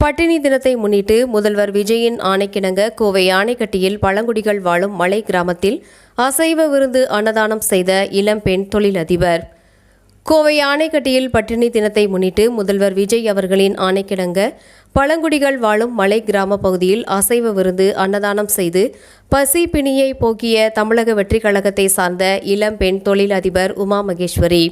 பட்டினி தினத்தை முன்னிட்டு முதல்வர் விஜயின் ஆணைக்கிணங்க கோவை ஆணைக்கட்டியில் பழங்குடிகள் வாழும் மலை கிராமத்தில் அசைவ விருந்து அன்னதானம் செய்த இளம்பெண் தொழிலதிபர். கோவை ஆணைக்கட்டியில் பட்டினி தினத்தை முன்னிட்டு முதல்வர் விஜய் அவர்களின் ஆணைக்கிணங்க பழங்குடிகள் வாழும் மலை கிராம பகுதியில் அசைவ விருந்து அன்னதானம் செய்து பசி பிணியை போக்கிய தமிழக வெற்றிக் கழகத்தை சார்ந்த இளம்பெண் தொழிலதிபர் உமா மகேஸ்வரி.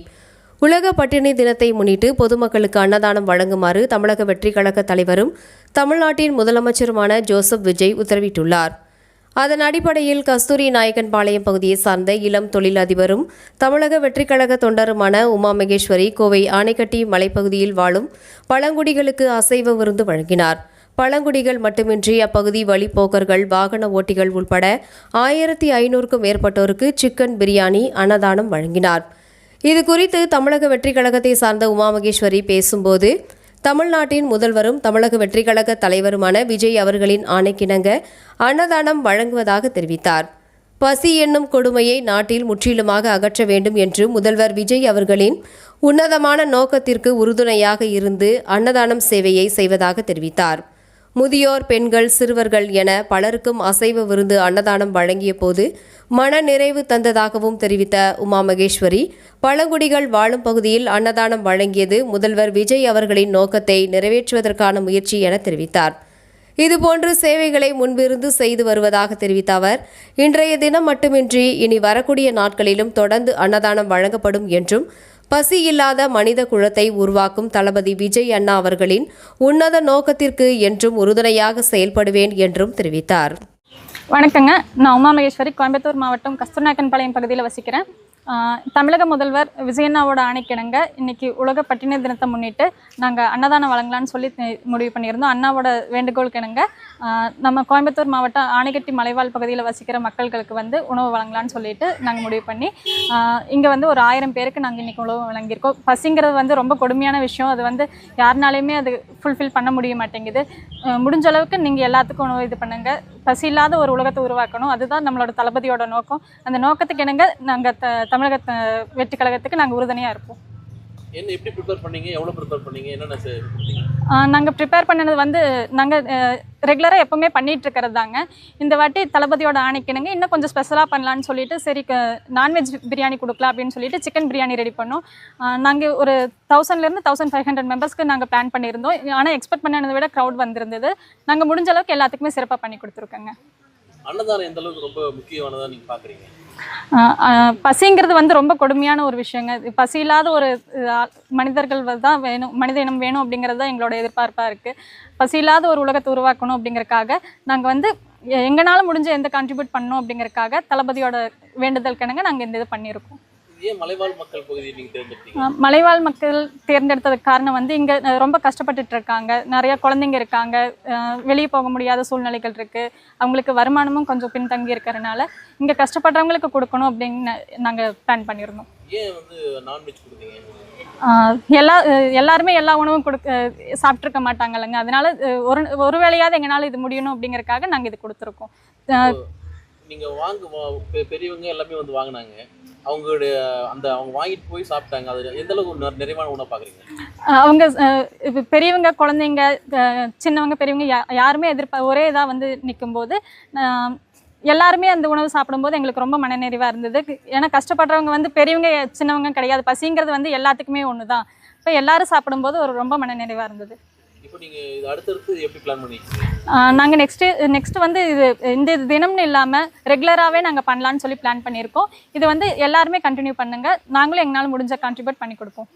உலக பட்டினி தினத்தை முன்னிட்டு பொதுமக்களுக்கு அன்னதானம் வழங்குமாறு தமிழக வெற்றிக் கழக தலைவரும் தமிழ்நாட்டின் முதலமைச்சருமான ஜோசப் விஜய் உத்தரவிட்டுள்ளார். அதன் அடிப்படையில் கஸ்தூரி நாயக்கன்பாளையம் பகுதியை சார்ந்த இளம் தொழிலதிபரும் தமிழக வெற்றிக் கழக தொண்டருமான உமா மகேஸ்வரி கோவை ஆணைக்கட்டி மலைப்பகுதியில் வாழும் பழங்குடிகளுக்கு அசைவ விருந்து வழங்கினார். பழங்குடிகள் மட்டுமின்றி அப்பகுதி வழிப்போக்கர்கள், வாகன ஓட்டிகள் உட்பட 1500க்கும் மேற்பட்டோருக்கு சிக்கன் பிரியாணி அன்னதானம் வழங்கினார். இதுகுறித்து தமிழக வெற்றிக் கழகத்தை சார்ந்த உமா மகேஸ்வரி பேசும்போது, தமிழ்நாட்டின் முதல்வரும் தமிழக வெற்றிக் கழக தலைவருமான விஜய் அவர்களின் ஆணைக்கிணங்க அன்னதானம் வழங்குவதாக தெரிவித்தார். பசி என்னும் கொடுமையை நாட்டில் முற்றிலுமாக அகற்ற வேண்டும் என்று முதல்வர் விஜய் அவர்களின் உன்னதமான நோக்கத்திற்கு உறுதுணையாக இருந்து அன்னதானம் சேவையை செய்வதாக தெரிவித்தார். முதியோர், பெண்கள், சிறுவர்கள் என பலருக்கும் அசைவ விருந்து அன்னதானம் வழங்கிய போது மன நிறைவு தந்ததாகவும் தெரிவித்த உமா மகேஸ்வரி, பழங்குடிகள் வாழும் பகுதியில் அன்னதானம் வழங்கியது முதல்வர் விஜய் அவர்களின் நோக்கத்தை நிறைவேற்றுவதற்கான முயற்சி என தெரிவித்தார். இதுபோன்று சேவைகளை முன்பிருந்து செய்து வருவதாக தெரிவித்த அவர், இன்றைய தினம் மட்டுமின்றி இனி வரக்கூடிய நாட்களிலும் தொடர்ந்து அன்னதானம் வழங்கப்படும் என்றும், பசி இல்லாத மனித குலத்தை உருவாக்கும் தளபதி விஜய் அண்ணா அவர்களின் உன்னத நோக்கத்திற்கு என்றும் உறுதுணையாக செயல்படுவேன் என்றும் தெரிவித்தார். வணக்கங்க, நான் உமா மகேஸ்வரி, கோயம்புத்தூர் மாவட்டம் கஸ்தூரி நாயக்கன்பாளையம் பகுதியில் வசிக்கிறேன். தமிழக முதல்வர் விஜயண்ணாவோட ஆணைக்கிணங்க இன்றைக்கி உலக பட்டினி தினத்தை முன்னிட்டு நாங்கள் அன்னதானம் வழங்கலான்னு சொல்லி முடிவு பண்ணியிருந்தோம். அண்ணாவோட வேண்டுகோளுக்கு இணங்க நம்ம கோயம்புத்தூர் மாவட்டம் ஆணைக்கட்டி மலைவாழ் பகுதியில் வசிக்கிற மக்களுக்கு உணவு வழங்கலான்னு சொல்லிட்டு நாங்கள் முடிவு பண்ணி இங்கே ஒரு 1000 பேருக்கு நாங்கள் இன்றைக்கி உணவு வழங்கியிருக்கோம். பசிங்கிறது ரொம்ப கொடுமையான விஷயம். அது யாருனாலையுமே அது ஃபுல்ஃபில் பண்ண முடிய மாட்டேங்குது. முடிஞ்ச அளவுக்கு நீங்கள் எல்லாத்துக்கும் உணவு இது பண்ணுங்கள். பசி இல்லாத ஒரு உலகத்தை உருவாக்கணும், அதுதான் நம்மளோட தளபதியோட நோக்கம். அந்த நோக்கத்துக்கு இணங்க நாங்கள் தமிழக வெற்றிக் கழகத்துக்கு நாங்கள் உறுதுணையாக இருப்போம். எப்படி ப்ரிப்பேர் பண்ணீங்க? எவ்வளோ ப்ரிப்பேர் பண்ணீங்க? என்னென்ன நாங்கள் ப்ரிப்பேர் பண்ணது நாங்கள் ரெகுலராக எப்போவுமே பண்ணிகிட்டு இருக்கிறது தாங்க. இந்த வாட்டி தளபதியோட ஆணைக்கிணங்க இன்னும் கொஞ்சம் ஸ்பெஷலாக பண்ணலான்னு சொல்லிட்டு, சரி நான்வெஜ் பிரியாணி கொடுக்கலாம் அப்படின்னு சொல்லிட்டு சிக்கன் பிரியாணி ரெடி பண்ணோம். நாங்கள் ஒரு 1000லேருந்து 1500 மெம்பர்ஸ்க்கு நாங்கள் பிளான் பண்ணியிருந்தோம். ஆனால் எக்ஸ்பெக்ட் பண்ணதை விட க்ரௌட் வந்திருந்தது. நாங்கள் முடிஞ்ச அளவுக்கு எல்லாத்துக்குமே சிறப்பாக பண்ணி கொடுத்துருக்கோங்க. அன்னதானம் எந்த அளவுக்கு ரொம்ப முக்கியமானதாக நீங்கள் பார்க்குறீங்க? பசிங்கிறது ரொம்ப கொடுமையான ஒரு விஷயங்க. பசி இல்லாத ஒரு மனிதர்கள் தான் வேணும், மனித இனம் வேணும் அப்படிங்கிறது தான் எங்களோட எதிர்பார்ப்பாக இருக்குது. பசி இல்லாத ஒரு உலகத்தை உருவாக்கணும் அப்படிங்கிறக்காக நாங்கள் எங்களால் முடிஞ்ச எந்த கான்ட்ரிபியூட் பண்ணணும் அப்படிங்கிறக்காக தளபதியோட வேண்டுதல் கிணங்க நாங்கள் இந்த இது பண்ணியிருக்கோம். மலைவாழ் மக்கள் பகுதியை நீங்கள் தேர்ந்தெடுத்தீங்க? மலைவாழ் மக்கள் தேர்ந்தெடுத்ததுக்கு காரணம் இங்கே ரொம்ப கஷ்டப்பட்டுட்டு இருக்காங்க. நிறைய குழந்தைங்க இருக்காங்க, வெளியே போக முடியாத சூழ்நிலைகள் இருக்குது. அவங்களுக்கு வருமானமும் கொஞ்சம் பின்தங்கி இருக்கிறதுனால இங்கே கஷ்டப்படுறவங்களுக்கு கொடுக்கணும் அப்படின்னு நாங்கள் பிளான் பண்ணியிருந்தோம். ஏன் நான்வெஜ் கொடுத்தீங்க? எல்லாருமே எல்லா உணவும் சாப்பிட்ருக்க மாட்டாங்கல்லங்க. அதனால ஒரு வேளையாவது எங்களால் இது முடியணும் அப்படிங்கிறதுக்காக நாங்கள் இது கொடுத்துருக்கோம். நீங்கள் பெரியவங்க எல்லாமே வாங்கினாங்க, அவங்களுடைய அவங்க வாங்கிட்டு போய் சாப்பிட்டாங்க. அது எந்த அளவுக்கு நிறைவான உணவு பார்க்குறீங்க? அவங்க பெரியவங்க, குழந்தைங்க, சின்னவங்க, பெரியவங்க யாருமே ஒரே இதாக நிற்கும்போது எல்லாருமே அந்த உணவு சாப்பிடும்போது எங்களுக்கு ரொம்ப மனநிறைவாக இருந்தது. ஏன்னா கஷ்டப்படுறவங்க பெரியவங்க சின்னவங்க கிடையாது. பசிங்கிறது எல்லாத்துக்குமே ஒன்று தான். இப்போ எல்லாரும் சாப்பிடும்போது ரொம்ப மனநிறைவாக இருந்தது. இப்போ நீங்கள் அடுத்தடுத்து எப்படி பிளான் பண்ணிக்கிறீங்க? நாங்கள் நெக்ஸ்ட்டு இது இந்த தினம்னு இல்லாமல் ரெகுலராகவே நாங்கள் பண்ணலான்னு சொல்லி பிளான் பண்ணியிருக்கோம். இது எல்லாருமே கண்டினியூ பண்ணுங்கள். நாங்களும் எங்களால் முடிஞ்ச கான்ட்ரிபியூட் பண்ணி கொடுப்போம்.